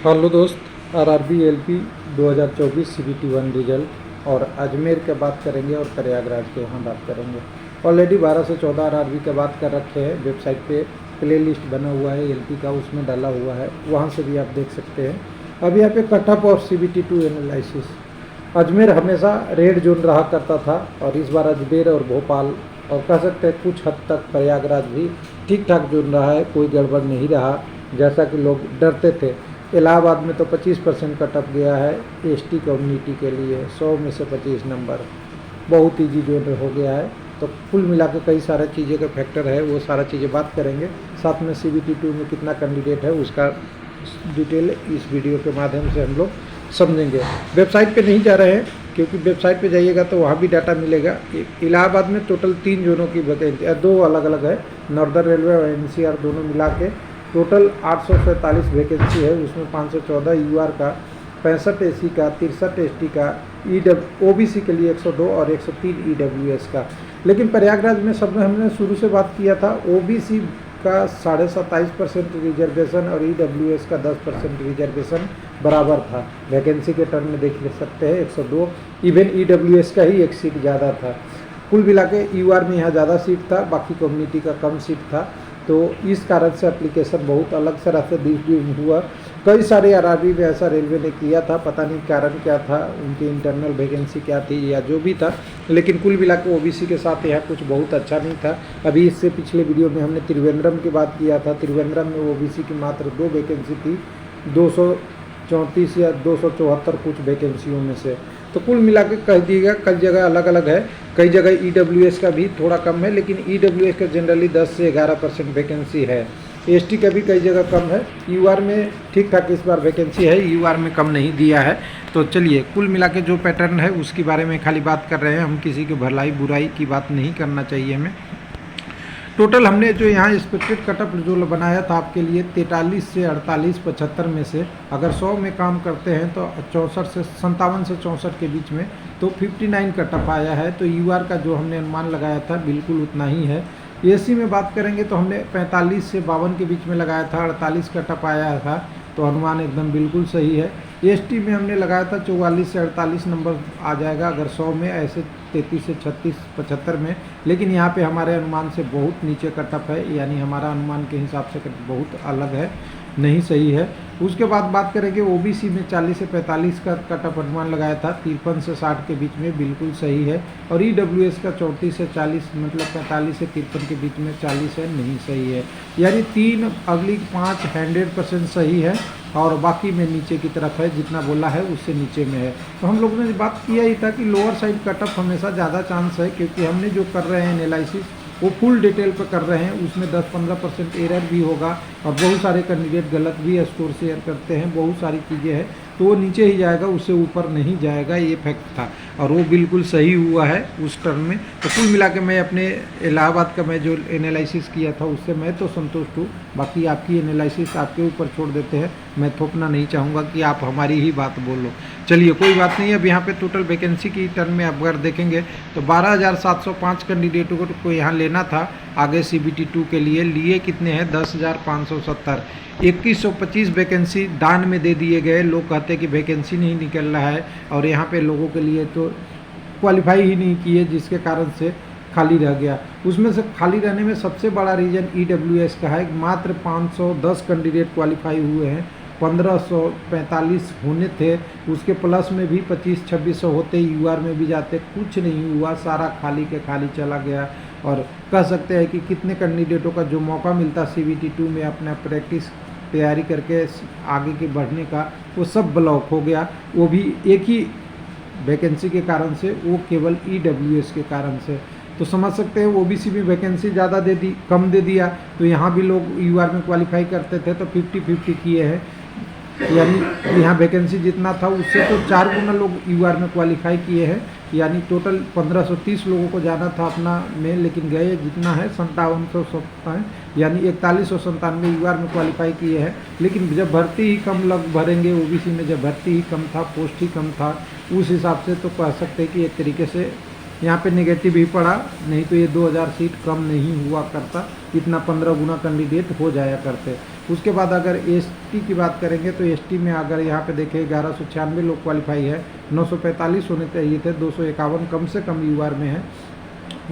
Hello दोस्त, RRB LP 2024 CBT 1 result और अजमेर के बात करेंगे और प्रयागराज के यहाँ बात करेंगे। ऑलरेडी 12 से 14 आरआरबी के बात कर रखे हैं। वेबसाइट पे प्ले लिस्ट बना हुआ है एलपी का, उसमें डाला हुआ है, वहाँ से भी आप देख सकते हैं। अब यहाँ पे कट ऑफ और सीबीटी 2 एनालिसिस। अजमेर हमेशा रेड जोन रहा करता था और इस बार अजमेर और भोपाल और कह सकते हैं कुछ हद तक प्रयागराज भी ठीक ठाक जोन रहा है, कोई गड़बड़ नहीं रहा जैसा कि लोग डरते थे। इलाहाबाद में तो 25% कट ऑफ गया है एसटी कम्युनिटी के लिए, 100 में से 25 नंबर, बहुत ईजी जोन हो गया है। तो कुल मिला के कई सारे चीज़ें का फैक्टर है, वो सारा चीज़ें बात करेंगे। साथ में सीबीटी 2 में कितना कैंडिडेट है उसका डिटेल इस वीडियो के माध्यम से हम लोग समझेंगे। वेबसाइट पे नहीं जा रहे हैं क्योंकि वेबसाइट पे जाइएगा तो वहाँ भी डाटा मिलेगा। इलाहाबाद में टोटल 3 जोनों की वैकेंसी, 2 अलग अलग है, नॉर्दर्न रेलवे और एनसीआर दोनों मिला के टोटल 847 वैकेंसी है। उसमें 514 यूआर का, 65 एसी का, 63 एसटी का, ओबीसी के लिए 102 और 103 ईडब्ल्यूएस का। लेकिन प्रयागराज में सब में हमने शुरू से बात किया था, ओबीसी का 27.5% रिजर्वेशन और ईडब्ल्यूएस का 10% रिजर्वेशन बराबर था। वैकेंसी के टर्म में देख सकते हैं 102, इवन ईडब्ल्यूएस का ही एक सीट ज़्यादा था। कुल मिला के यूआर में यहाँ ज़्यादा सीट था, बाकी कम्युनिटी का कम सीट था। तो इस कारण से एप्लीकेशन बहुत अलग तरह से डिस्ट्रीब्यूट हुआ। कई सारे आरआरबी में ऐसा रेलवे ने किया था, पता नहीं कारण क्या था, उनकी इंटरनल वैकेंसी क्या थी या जो भी था, लेकिन कुल मिला के ओबीसी के साथ यहाँ कुछ बहुत अच्छा नहीं था। अभी इससे पिछले वीडियो में हमने त्रिवेंद्रम की बात किया था। त्रिवेंद्रम में ओबीसी की मात्र 2 वैकेंसी थी, 234 या 274 कुछ वैकेंसियों में से। तो कुल मिला के कह दिएगा कई जगह अलग अलग है। कई जगह ईडब्ल्यूएस का भी थोड़ा कम है, लेकिन ईडब्ल्यूएस का जनरली 10 से 11% वैकेंसी है। एसटी का भी कई जगह कम है। यूआर में ठीक ठाक इस बार वैकेंसी है, यूआर में कम नहीं दिया है। तो चलिए कुल मिला के जो पैटर्न है उसके बारे में खाली बात कर रहे हैं हम, किसी की भलाई बुराई की बात नहीं करना चाहिए हमें। टोटल हमने जो यहाँ एक्सपेक्टेड कटअप जो बनाया था आपके लिए 43 से 48 75 में से अगर 100 में काम करते हैं तो 57 से 64 के बीच में तो 59 कटअप आया है। तो यूआर का जो हमने अनुमान लगाया था बिल्कुल उतना ही है। एसी में बात करेंगे तो हमने 45 से 52 के बीच में लगाया था, 48 कटअप आया था, तो अनुमान एकदम बिल्कुल सही है। एसटी में हमने लगाया था 44 से 48 नंबर आ जाएगा अगर 100 में, ऐसे 33 से 36 75 में, लेकिन यहाँ पे हमारे अनुमान से बहुत नीचे कटअप है, यानी हमारा अनुमान के हिसाब से बहुत अलग है, नहीं सही है। उसके बाद बात करेंगे ओबीसी में 40 से 45 का कटअप अनुमान लगाया था, 53 से 60 के बीच में बिल्कुल सही है। और ईडब्ल्यूएस का 34 से 40 मतलब 45 से 53 के बीच में 40 है, नहीं सही है। यानी 3 अगली 5 100% सही है और बाकी में नीचे की तरफ है, जितना बोला है उससे नीचे में है। तो हम लोगों ने बात किया ही था कि लोअर साइड कटअप हमेशा ज़्यादा चांस है, क्योंकि हमने जो कर रहे हैं एनालिसिस वो फुल डिटेल पर कर रहे हैं, उसमें 10-15% एरर भी होगा और बहुत सारे कैंडिडेट गलत भी स्कोर शेयर करते हैं, बहुत सारी चीज़ें हैं, तो वो नीचे ही जाएगा, उससे ऊपर नहीं जाएगा, ये फैक्ट था और वो बिल्कुल सही हुआ है उस टर्म में। तो कुल मिला के मैं अपने इलाहाबाद का मैं जो एनालिसिस किया था उससे मैं तो संतुष्ट हूँ। बाकी आपकी एनालिसिस आपके ऊपर छोड़ देते हैं, मैं थोपना नहीं चाहूँगा कि आप हमारी ही बात बोलो। चलिए कोई बात नहीं। अब यहाँ पे टोटल वैकेंसी की टर्म में अगर देखेंगे तो 12,705 कैंडिडेटों को यहाँ लेना था आगे सीबीटी 2 के लिए। लिए कितने हैं? 10,570। 2125 वैकेंसी दान में दे दिए गए। लोग कहते हैं कि वैकेंसी नहीं निकल रहा है और यहाँ पे लोगों के लिए तो क्वालिफाई ही नहीं किए, जिसके कारण से खाली रह गया। उसमें से खाली रहने में सबसे बड़ा रीज़न ईडब्ल्यूएस का है। मात्र 510 कैंडिडेट क्वालिफाई हुए हैं, 1545 होने थे, उसके प्लस में भी 2500-2600 होते, यूआर में भी जाते, कुछ नहीं हुआ, सारा खाली के खाली चला गया। और कह सकते हैं कि कितने कैंडिडेटों का जो मौका मिलता सीबीटी 2 में अपना प्रैक्टिस तैयारी करके आगे के बढ़ने का, वो सब ब्लॉक हो गया। वो भी एक ही वैकेंसी के कारण से, वो केवल ईडब्ल्यूएस के कारण से। तो समझ सकते हैं ओबीसी में वैकेंसी ज़्यादा दे दी, कम दे दिया, तो यहाँ भी लोग यूआर में क्वालिफाई करते थे तो 50-50 किए हैं। यानी यहाँ वैकेंसी जितना था उससे तो 4 गुना लोग यूआर में क्वालिफाई किए हैं। यानी टोटल 1530 लोगों को जाना था अपना में, लेकिन गए जितना है 5770 है, यानी 4197 यूआर में क्वालिफाई किए हैं। लेकिन जब भर्ती ही कम लोग भरेंगे, ओबीसी में जब भर्ती ही कम था, पोस्ट ही कम था, उस हिसाब से तो कह सकते हैं कि एक तरीके से यहाँ पे नेगेटिव ही पड़ा, नहीं तो ये 2000 सीट कम नहीं हुआ करता, इतना 15 गुना कैंडिडेट हो जाया करते। उसके बाद अगर एसटी की बात करेंगे तो एसटी में अगर यहाँ पे देखें 1196 लोग क्वालिफाई है, 945 होने चाहिए थे, 251 कम से कम यूआर में है।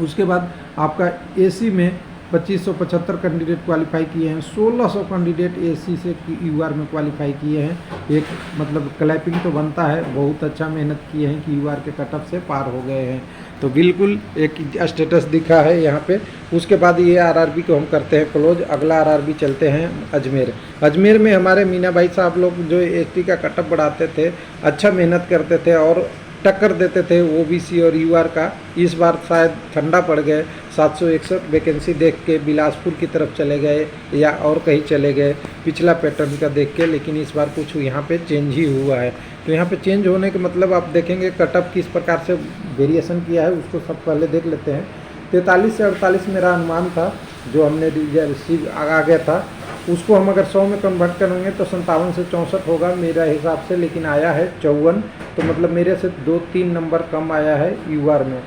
उसके बाद आपका एसी में 2575 कैंडिडेट क्वालिफाई किए हैं, 1600 कैंडिडेट एसी से यूआर में क्वालिफाई किए हैं। एक मतलब क्लैपिंग तो बनता है, बहुत अच्छा मेहनत किए हैं कि यूआर के कट ऑफ से पार हो गए हैं। तो बिल्कुल एक स्टेटस दिखा है यहाँ पे। उसके बाद ये आरआरबी को हम करते हैं क्लोज। अगला आरआरबी चलते हैं अजमेर। अजमेर में हमारे मीना भाई साहब लोग जो एसटी का कट ऑफ बढ़ाते थे, अच्छा मेहनत करते थे और टक्कर देते थे ओबीसी और यूआर का। इस बार शायद ठंडा पड़ गए, 761 वैकेंसी देख के बिलासपुर की तरफ चले गए या और कहीं चले गए पिछला पैटर्न का देख के, लेकिन इस बार कुछ यहाँ पे चेंज ही हुआ है। तो यहाँ पे चेंज होने के मतलब आप देखेंगे कट ऑफ किस प्रकार से वेरिएशन किया है, उसको सब पहले देख लेते हैं। 43 से 48 मेरा अनुमान था, जो हमने रिसीव आ गया था, उसको हम अगर 100 में कन्वर्ट करेंगे तो 57 से 64 होगा मेरा हिसाब से, लेकिन आया है 54। तो मतलब मेरे से 2-3 नंबर कम आया है यूआर में,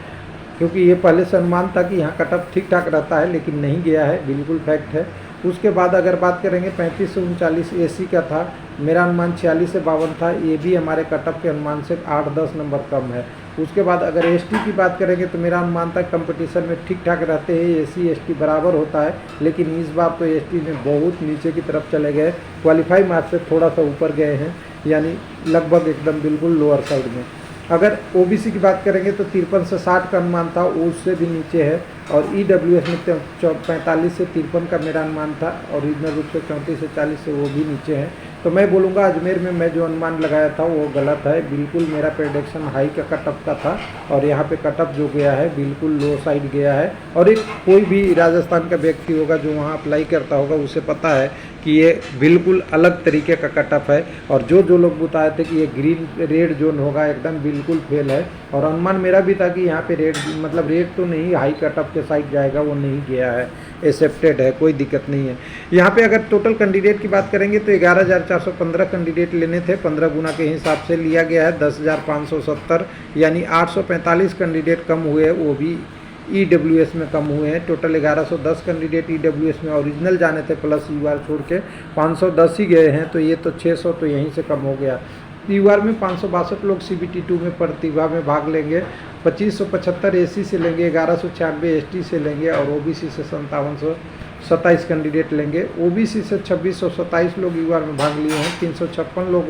क्योंकि ये पहले से अनुमान था कि यहाँ कट ऑफ ठीक ठाक रहता है, लेकिन नहीं गया है, बिल्कुल फैक्ट है। उसके बाद अगर बात करेंगे 35 से 39 एसी का था, मेरा अनुमान 46 से 52 था, ये भी हमारे कट ऑफ के अनुमान से 8-10 नंबर कम है। उसके बाद अगर एसटी की बात करेंगे तो मेरा अनुमान था कंपटीशन में ठीक ठाक रहते हैं, एसी एसटी बराबर होता है, लेकिन इस बार तो एसटी में बहुत नीचे की तरफ चले गए, क्वालिफाई मार्क्स से थोड़ा सा ऊपर गए हैं, यानी लगभग एकदम बिल्कुल लोअर साइड में। अगर ओबीसी की बात करेंगे तो 53 से 60 का अनुमान था, उससे भी नीचे है। और ईडब्ल्यूएस में 45 से 53 का मेरा अनुमान था, ओरिजिनल रूप से 34 से 40 से वो भी नीचे है। तो मैं बोलूँगा अजमेर में मैं जो अनुमान लगाया था वो गलत है, बिल्कुल मेरा प्रेडिक्शन हाई का कट ऑफ का था, और यहाँ पे कट ऑफ जो गया है बिल्कुल लो साइड गया है। और एक कोई भी राजस्थान का व्यक्ति होगा जो वहाँ अप्लाई करता होगा, उसे पता है कि ये बिल्कुल अलग तरीके का कट ऑफ है। और जो लोग बताए थे कि ये ग्रीन रेड जोन होगा, एकदम बिल्कुल फेल है। और अनुमान मेरा भी था कि यहाँ पे रेड मतलब रेड तो नहीं, हाई कट ऑफ के साइड जाएगा, वो नहीं गया है, एक्सेप्टेड है, कोई दिक्कत नहीं है। यहाँ पे अगर टोटल कैंडिडेट की बात करेंगे तो 11,415 कैंडिडेट लेने थे, 15 गुना के हिसाब से लिया गया है, 10,570 यानी 845 कैंडिडेट कम हुए, वो भी ईडब्ल्यूएस में कम हुए हैं। टोटल 1110 कैंडिडेट ईडब्ल्यूएस में ओरिजिनल जाने थे प्लस यूआर छोड़ के 510 ही गए हैं, तो ये तो 600 तो यहीं से कम हो गया। यूआर में 562 लोग सीबीटी 2 में प्रतिभा में भाग लेंगे, 2575 एसी से लेंगे, 1196 एसटी से लेंगे और ओबीसी से 5727 कैंडिडेट लेंगे। ओबीसी से 2627 लोग यूआर में भाग लिए हैं, 356 लोग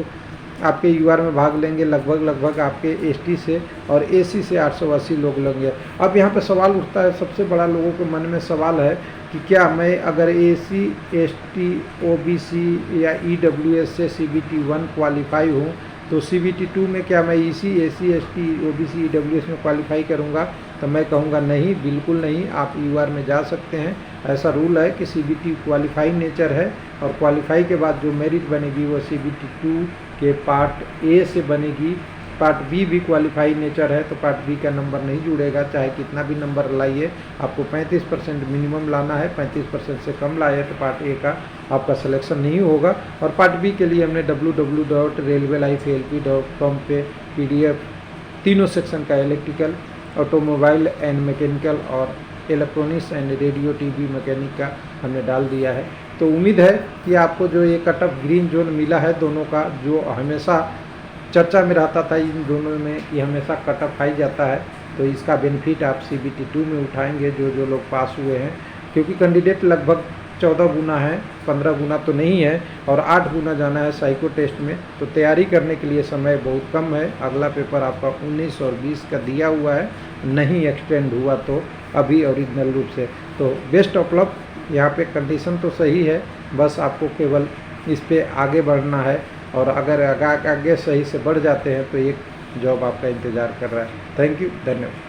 आपके यूआर में भाग लेंगे लगभग आपके एसटी से, और एसी से 880 लोग लेंगे। अब यहाँ पे सवाल उठता है, सबसे बड़ा लोगों के मन में सवाल है कि क्या मैं अगर एसी एसटी ओबीसी या ईडब्ल्यूएस से सीबीटी 1 क्वालिफाई हूँ तो सीबीटी 2 में क्या मैं इसी एसी एसटी ओबीसी ईडब्ल्यूएस में क्वालिफाई करूँगा? तो मैं कहूँगा नहीं, बिल्कुल नहीं, आप यूआर में जा सकते हैं। ऐसा रूल है कि सीबीटी क्वालिफाई नेचर है, और क्वालिफाई के बाद जो मेरिट बनेगी वो सीबीटी 2 के पार्ट ए से बनेगी। पार्ट बी भी क्वालिफाई नेचर है, तो पार्ट बी का नंबर नहीं जुड़ेगा, चाहे कितना भी नंबर लाइए, आपको 35% मिनिमम लाना है, 35% से कम लाए तो पार्ट ए का आपका सिलेक्शन नहीं होगा। और पार्ट बी के लिए हमने www.railwaylifeLP.com पे PDF तीनों सेक्शन का इलेक्ट्रिकल, ऑटोमोबाइल एंड मैकेनिकल और electronics and radio TV mechanic का हमने डाल दिया है। तो उम्मीद है कि आपको जो ये कट ऑफ ग्रीन जोन मिला है दोनों का, जो हमेशा चर्चा में रहता था इन दोनों में कि हमेशा कट ऑफ हाई जाता है, तो इसका बेनिफिट आप सीबीटी 2 में उठाएंगे जो लोग पास हुए हैं, क्योंकि कैंडिडेट लगभग 14 गुना है, 15 गुना तो नहीं है, और 8 गुना जाना है साइको टेस्ट में। तो तैयारी करने के लिए समय बहुत कम है। अगला पेपर आपका 19 और 20 का दिया हुआ है, नहीं एक्सटेंड हुआ तो अभी ओरिजिनल रूप से। तो बेस्ट ऑफ लक। यहाँ पे कंडीशन तो सही है, बस आपको केवल इस पे आगे बढ़ना है, और अगर आगे सही से बढ़ जाते हैं तो एक जॉब आपका इंतज़ार कर रहा है। थैंक यू, धन्यवाद।